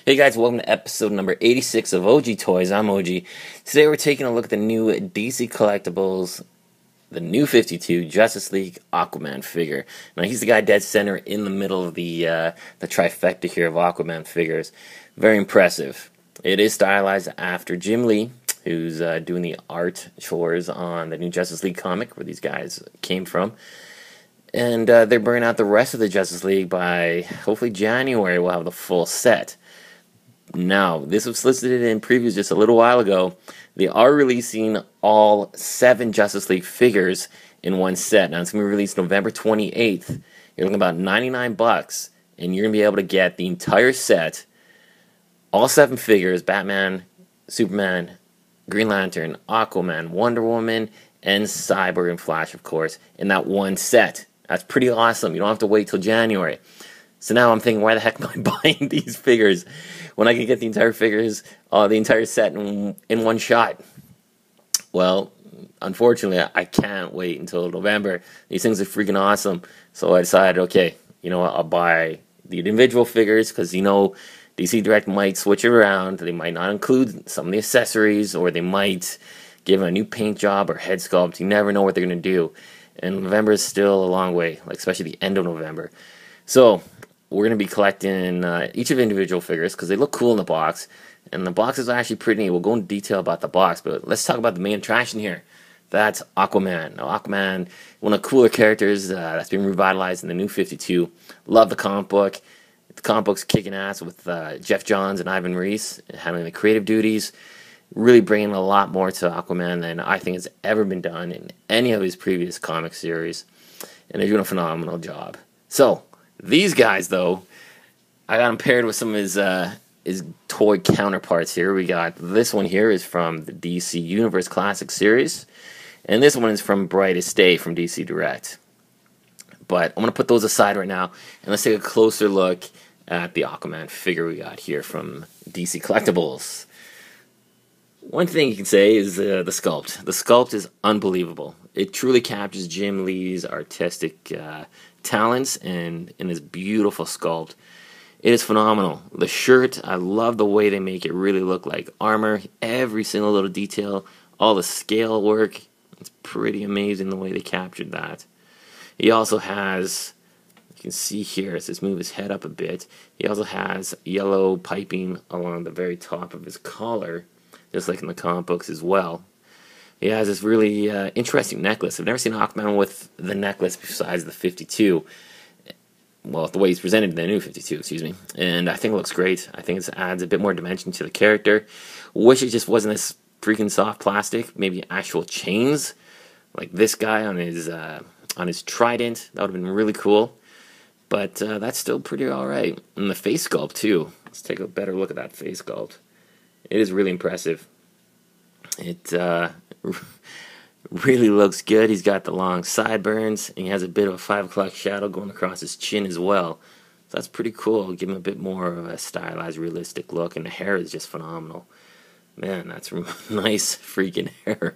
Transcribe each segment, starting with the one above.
Hey guys, welcome to episode number 86 of OG Toys. I'm OG. Today we're taking a look at the new DC Collectibles, the new 52 Justice League Aquaman figure. Now he's the guy dead center in the middle of the trifecta here of Aquaman figures. Very impressive. It is stylized after Jim Lee, who's doing the art chores on the new Justice League comic, where these guys came from. And they're bringing out the rest of the Justice League by hopefully January. We'll have the full set. Now, this was listed in previews just a little while ago. They are releasing all 7 Justice League figures in one set. Now, it's going to be released November 28th. You're looking about $99, and you're going to be able to get the entire set, all 7 figures, Batman, Superman, Green Lantern, Aquaman, Wonder Woman, and Cyborg and Flash, of course, in that one set. That's pretty awesome. You don't have to wait till January. So now I'm thinking, why the heck am I buying these figures when I can get the entire the entire set in one shot? Well, unfortunately, I can't wait until November. These things are freaking awesome. So I decided, okay, you know what, I'll buy the individual figures because, you know, DC Direct might switch it around. They might not include some of the accessories, or they might give them a new paint job or head sculpt. You never know what they're going to do. And November is still a long way, like especially the end of November. So we're going to be collecting each of the individual figures because they look cool in the box. And the box is actually pretty neat. We'll go into detail about the box, but let's talk about the main attraction here. That's Aquaman. Now, Aquaman, one of the cooler characters that's been revitalized in the new 52. Love the comic book. The comic book's kicking ass with Jeff Johns and Ivan Reis handling the creative duties. Really bringing a lot more to Aquaman than I think has ever been done in any of his previous comic series. And they're doing a phenomenal job. So, these guys, though, I got them paired with some of his toy counterparts here. We got this one here is from the DC Universe Classic series. And this one is from Brightest Day from DC Direct. But I'm going to put those aside right now. And let's take a closer look at the Aquaman figure we got here from DC Collectibles. One thing you can say is the sculpt. The sculpt is unbelievable. It truly captures Jim Lee's artistic talents and his beautiful sculpt. It is phenomenal. The shirt, I love the way they make it really look like armor. Every single little detail, all the scale work. It's pretty amazing the way they captured that. He also has, you can see here, let's just move his head up a bit. He also has yellow piping along the very top of his collar, just like in the comic books as well. He has this really interesting necklace. I've never seen Aquaman with the necklace besides the 52. Well, the way he's presented in the new 52, excuse me. And I think it looks great. I think it adds a bit more dimension to the character. Wish it just wasn't this freaking soft plastic. Maybe actual chains, like this guy on his trident. That would have been really cool. But that's still pretty alright. And the face sculpt, too. Let's take a better look at that face sculpt. It is really impressive. It really looks good. He's got the long sideburns, and he has a bit of a 5 o'clock shadow going across his chin as well. So that's pretty cool. Give him a bit more of a stylized, realistic look, and the hair is just phenomenal. Man, that's nice freaking hair.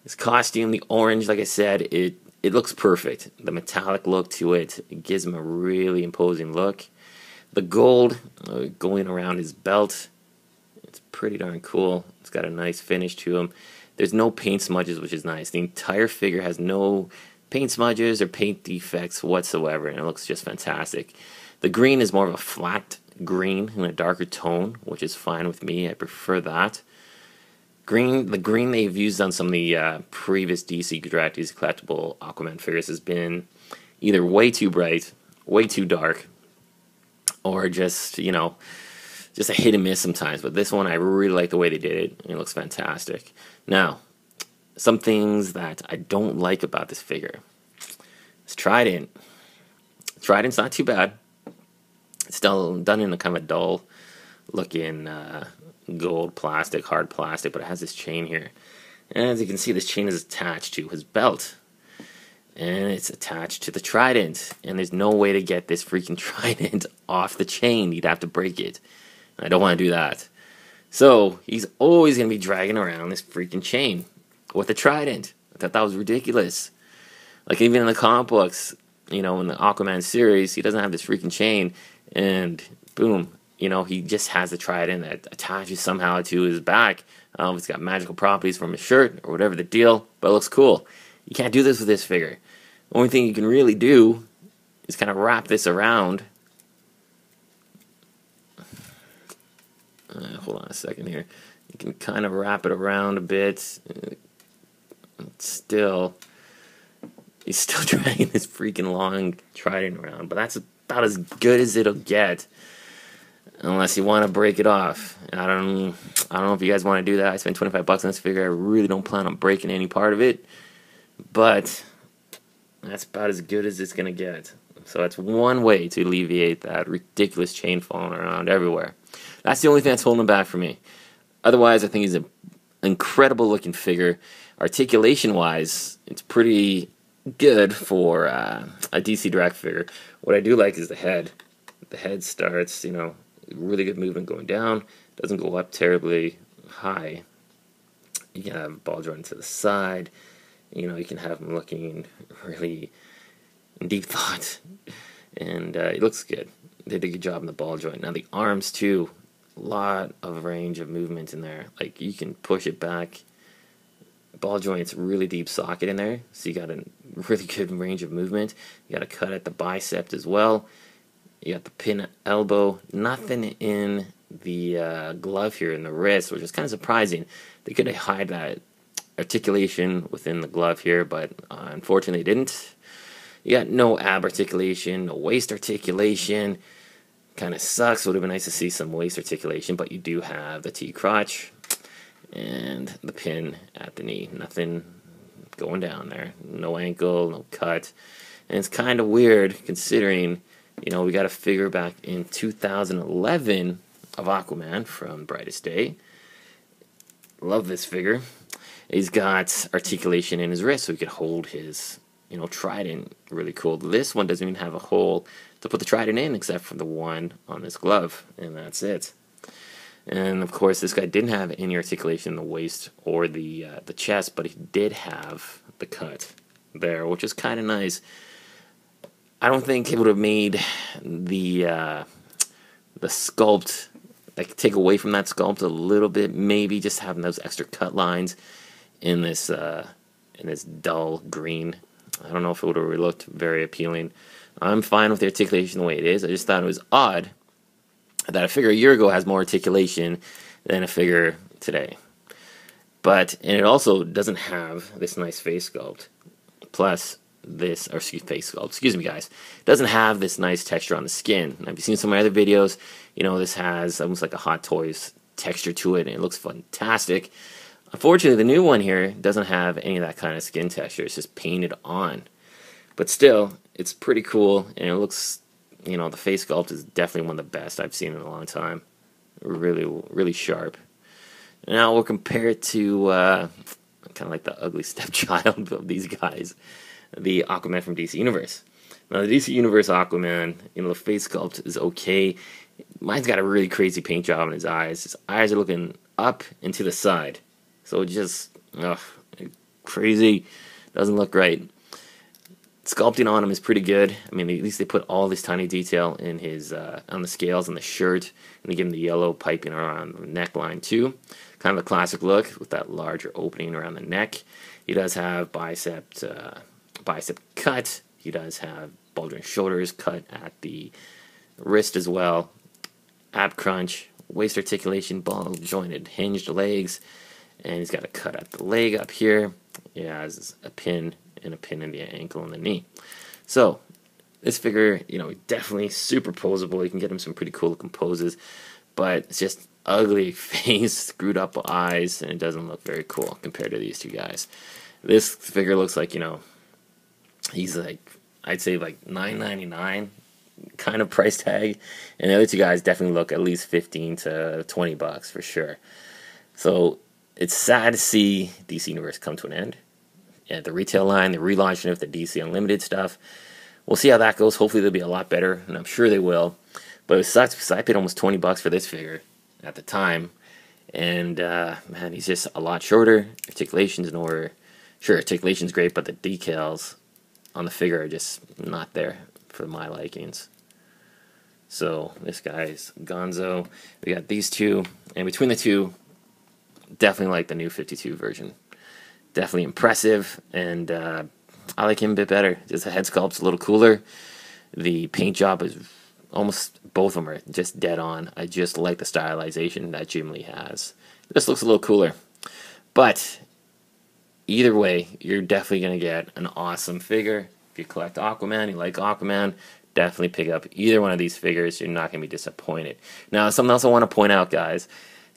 His costume, the orange, like I said, it looks perfect. The metallic look to it gives him a really imposing look. The gold going around his belt, it's pretty darn cool. It's got a nice finish to him. There's no paint smudges, which is nice. The entire figure has no paint smudges or paint defects whatsoever, and it looks just fantastic. The green is more of a flat green in a darker tone, which is fine with me. I prefer that. The green they've used on some of the previous DC Direct collectible Aquaman figures has been either way too bright, way too dark, or just, you know, just a hit and miss sometimes. But this one, I really like the way they did it. It looks fantastic. Now, some things that I don't like about this figure. It's Trident. Trident's not too bad. It's still done in a kind of a dull looking gold plastic, hard plastic, but it has this chain here. And as you can see, this chain is attached to his belt. And it's attached to the trident. And there's no way to get this freaking trident off the chain. You'd have to break it. And I don't want to do that. So, he's always going to be dragging around this freaking chain with a trident. I thought that was ridiculous. Like, even in the comic books, you know, in the Aquaman series, he doesn't have this freaking chain. And, boom, you know, he just has the trident that attaches somehow to his back. I don't know if it's got magical properties from his shirt or whatever the deal, but it looks cool. You can't do this with this figure. The only thing you can really do is kind of wrap this around. Hold on a second here. You can kind of wrap it around a bit. Still, he's still dragging this freaking long trident around, but that's about as good as it'll get, unless you want to break it off. I don't know if you guys want to do that. I spent $25 on this figure. I really don't plan on breaking any part of it, but that's about as good as it's gonna get. So that's one way to alleviate that ridiculous chain falling around everywhere. That's the only thing that's holding him back for me. Otherwise, I think he's an incredible looking figure. Articulation wise, it's pretty good for a DC Direct figure. What I do like is the head. The head starts, you know, really good movement going down. Doesn't go up terribly high. You can have ball joint to the side. You know, you can have him looking really in deep thought. And it looks good. They did a good job in the ball joint. Now the arms too, a lot of range of movement in there. Like you can push it back. Ball joint's really deep socket in there, so you got a really good range of movement. You got a cut at the bicep as well. You got the pin elbow. Nothing in the glove here in the wrist, which is kind of surprising. They could hide that articulation within the glove here, but unfortunately they didn't. You got no ab articulation, no waist articulation. Kind of sucks. Would have been nice to see some waist articulation, but you do have the T-crotch and the pin at the knee. Nothing going down there. No ankle, no cut. And it's kind of weird considering, you know, we got a figure back in 2011 of Aquaman from Brightest Day. Love this figure. He's got articulation in his wrist so he could hold his, you know, trident. Really cool. This one doesn't even have a hole to put the trident in except for the one on this glove, and that's it. And of course, this guy didn't have any articulation in the waist or the chest, but he did have the cut there, which is kind of nice. I don't think it would have made the sculpt, like, take away from that sculpt a little bit. Maybe just having those extra cut lines in this dull green. I don't know if it would have looked very appealing. I'm fine with the articulation the way it is. I just thought it was odd that a figure a year ago has more articulation than a figure today. And it also doesn't have this nice face sculpt. Plus, face sculpt, excuse me guys, doesn't have this nice texture on the skin. Now, if you've seen some of my other videos, you know this has almost like a Hot Toys texture to it, and it looks fantastic. Unfortunately, the new one here doesn't have any of that kind of skin texture. It's just painted on. But still, it's pretty cool, and it looks, you know, the face sculpt is definitely one of the best I've seen in a long time. Really, really sharp. Now we'll compare it to kind of like the ugly stepchild of these guys, the Aquaman from DC Universe. Now the DC Universe Aquaman, you know, the face sculpt is okay. Mine's got a really crazy paint job on his eyes. His eyes are looking up and to the side. So just, crazy. Doesn't look right. Sculpting on him is pretty good. I mean, at least they put all this tiny detail in his on the scales on the shirt, and they give him the yellow piping around the neckline too. Kind of a classic look with that larger opening around the neck. He does have bicep cut. He does have bulging shoulders cut at the wrist as well. Ab crunch, waist articulation, ball jointed, hinged legs, and he's got a cut at the leg up here. He has a pin and a pin in the ankle and the knee. So this figure, you know, definitely super posable. You can get him some pretty cool looking poses, but it's just ugly face, screwed up eyes, and it doesn't look very cool compared to these two guys. This figure looks like, you know, he's like, I'd say like $9.99 kind of price tag, and the other two guys definitely look at least $15 to $20 for sure. So it's sad to see DC Universe come to an end. Yeah, the retail line, the relaunching of the DC Unlimited stuff. We'll see how that goes. Hopefully they'll be a lot better, and I'm sure they will. But it sucks because I paid almost $20 for this figure at the time. And, man, he's just a lot shorter. Articulation's nowhere. Sure, articulation's great, but the decals on the figure are just not there for my likings. So this guy's Gonzo. We got these two, and between the two, definitely like the new 52 version. Definitely impressive, and I like him a bit better. Just the head sculpt's a little cooler. The paint job is almost, both of them are just dead on. I just like the stylization that Jim Lee has. This looks a little cooler. But either way, you're definitely going to get an awesome figure. If you collect Aquaman, you like Aquaman, definitely pick up either one of these figures. You're not going to be disappointed. Now, something else I want to point out, guys.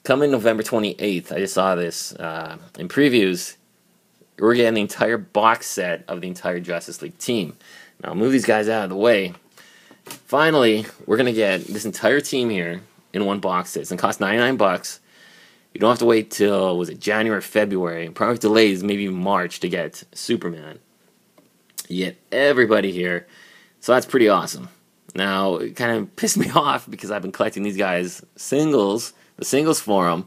Coming November 28th, I just saw this in previews. We're getting the entire box set of the entire Justice League team. Now, I'll move these guys out of the way. Finally, we're going to get this entire team here in one box set. It's going to cost $99. You don't have to wait till, was it January or February? Probably delays, maybe March to get Superman. You get everybody here. So that's pretty awesome. Now, it kind of pissed me off because I've been collecting these guys singles, the singles for them.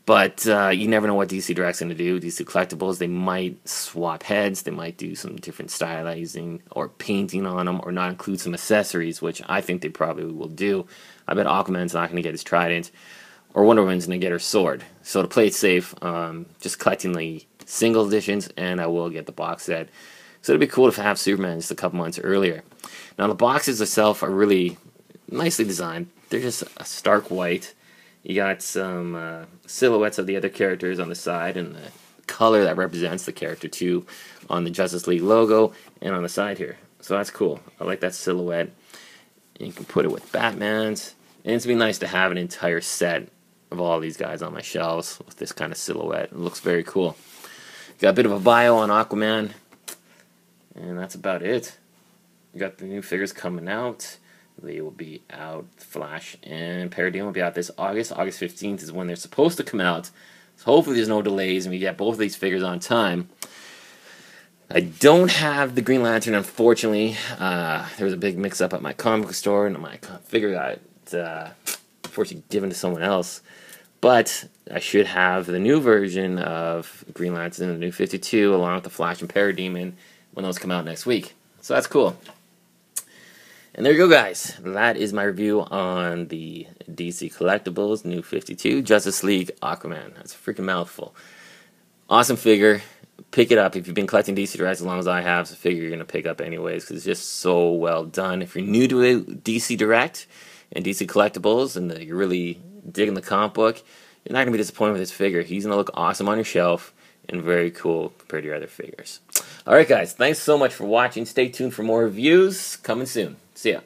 But you never know what DC Direct's going to do. DC Collectibles, they might swap heads. They might do some different stylizing or painting on them, or not include some accessories, which I think they probably will do. I bet Aquaman's not going to get his trident, or Wonder Woman's going to get her sword. So to play it safe, just collecting the single editions, and I will get the box set. So it'd be cool to have Superman just a couple months earlier. Now the boxes themselves are really nicely designed. They're just a stark white. You got some silhouettes of the other characters on the side, and the color that represents the character too on the Justice League logo and on the side here. So that's cool. I like that silhouette. And you can put it with Batman's. And it's be nice to have an entire set of all these guys on my shelves with this kind of silhouette. It looks very cool. Got a bit of a bio on Aquaman. And that's about it. We got the new figures coming out. They will be out. Flash and Paradigm will be out this August. August 15th is when they're supposed to come out. So hopefully there's no delays and we get both of these figures on time. I don't have the Green Lantern, unfortunately. There was a big mix-up at my comic book store, and my figure got unfortunately given to someone else. But I should have the new version of Green Lantern, the new 52, along with the Flash and Parademon when those come out next week. So that's cool. And there you go, guys. That is my review on the DC Collectibles new 52 Justice League Aquaman. That's a freaking mouthful. Awesome figure. Pick it up if you've been collecting DC Direct as long as I have. It's a figure you're going to pick up anyways because it's just so well done. If you're new to DC Direct and DC Collectibles and you're really digging the comic book, you're not going to be disappointed with this figure. He's going to look awesome on your shelf and very cool compared to your other figures. Alright guys, thanks so much for watching. Stay tuned for more reviews coming soon. See ya.